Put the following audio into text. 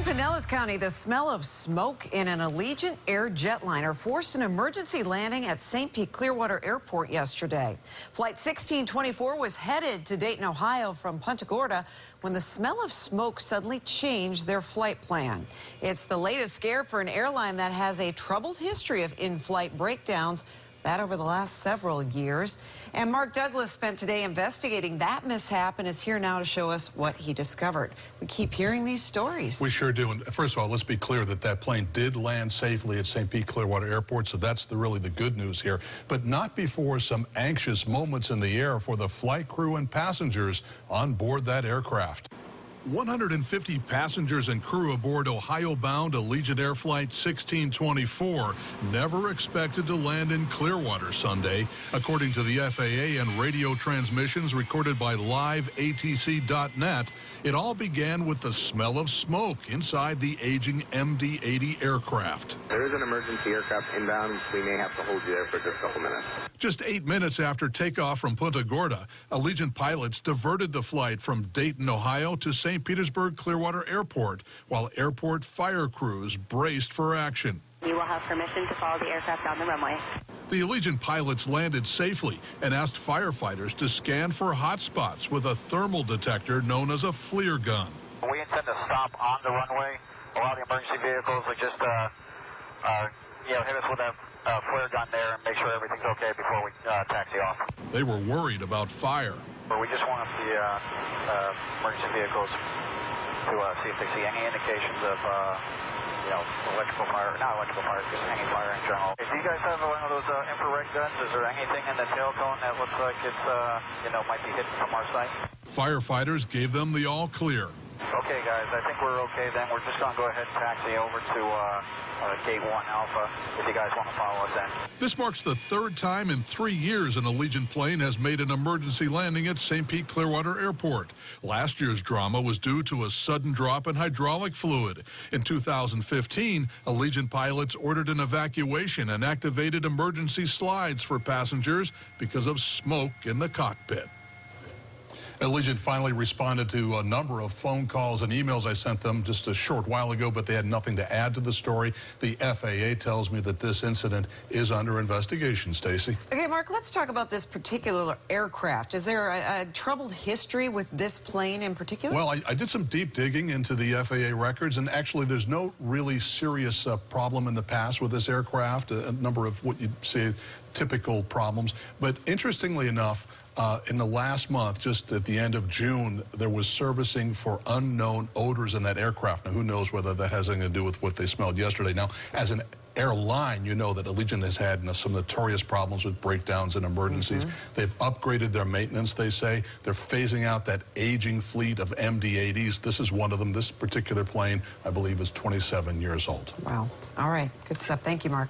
Pinellas County, the smell of smoke in an Allegiant Air jetliner forced an emergency landing at St. Pete Clearwater Airport yesterday. Flight 1624 was headed to Dayton, Ohio from Punta Gorda when the smell of smoke suddenly changed their flight plan. It's the latest scare for an airline that has a troubled history of in-flight breakdowns, that over the last several years. And Mark Douglas spent today investigating that mishap and is here now to show us what he discovered. We keep hearing these stories. We sure do. And first of all, let's be clear that that plane did land safely at St. Pete Clearwater Airport, so that's really the good news here. But not before some anxious moments in the air for the flight crew and passengers on board that aircraft. 150 passengers and crew aboard Ohio-bound Allegiant Air Flight 1624 never expected to land in Clearwater Sunday, according to the FAA and radio transmissions recorded by liveatc.net. It all began with the smell of smoke inside the aging MD-80 aircraft. There is an emergency aircraft inbound. We may have to hold you there for just a couple minutes. Just 8 minutes after takeoff from Punta Gorda, Allegiant pilots diverted the flight from Dayton, Ohio to St. Petersburg Clearwater Airport, while airport fire crews braced for action. You will have permission to follow the aircraft down the runway. The Allegiant pilots landed safely and asked firefighters to scan for hot spots with a thermal detector known as a FLIR gun. We intend to stop on the runway. Allow the emergency vehicles to just hit us with a FLIR gun there and make sure everything's okay before we taxi off. They were worried about fire. But we just want the emergency vehicles to see if they see any indications of electrical fire, not electrical fire, just any fire in general. Do you guys have one of those infrared guns? Is there anything in the tail cone that looks like it's, might be hidden from our site? Firefighters gave them the all clear. Okay, guys, I think we're okay then. We're just going to go ahead and taxi over to Gate 1 Alpha if you guys want to follow us in. This marks the third time in 3 years an Allegiant plane has made an emergency landing at St. Pete Clearwater Airport. Last year's drama was due to a sudden drop in hydraulic fluid. In 2015, Allegiant pilots ordered an evacuation and activated emergency slides for passengers because of smoke in the cockpit. Allegiant finally responded to a number of phone calls and emails I sent them just a short while ago, but they had nothing to add to the story. The FAA tells me that this incident is under investigation, Stacy. Okay, Mark, let's talk about this particular aircraft. Is there a troubled history with this plane in particular? Well, I did some deep digging into the FAA records, and actually there's no really serious problem in the past with this aircraft, a number of what you'd say typical problems. But interestingly enough, in the last month, just at the end of June, there was servicing for unknown odors in that aircraft. Now, who knows whether that has anything to do with what they smelled yesterday. Now, as an airline, you know that Allegiant has had some notorious problems with breakdowns and emergencies. They've upgraded their maintenance, they say. They're phasing out that aging fleet of MD-80s. This is one of them. This particular plane, I believe, is 27 years old. Wow. All right. Good stuff. Thank you, Mark.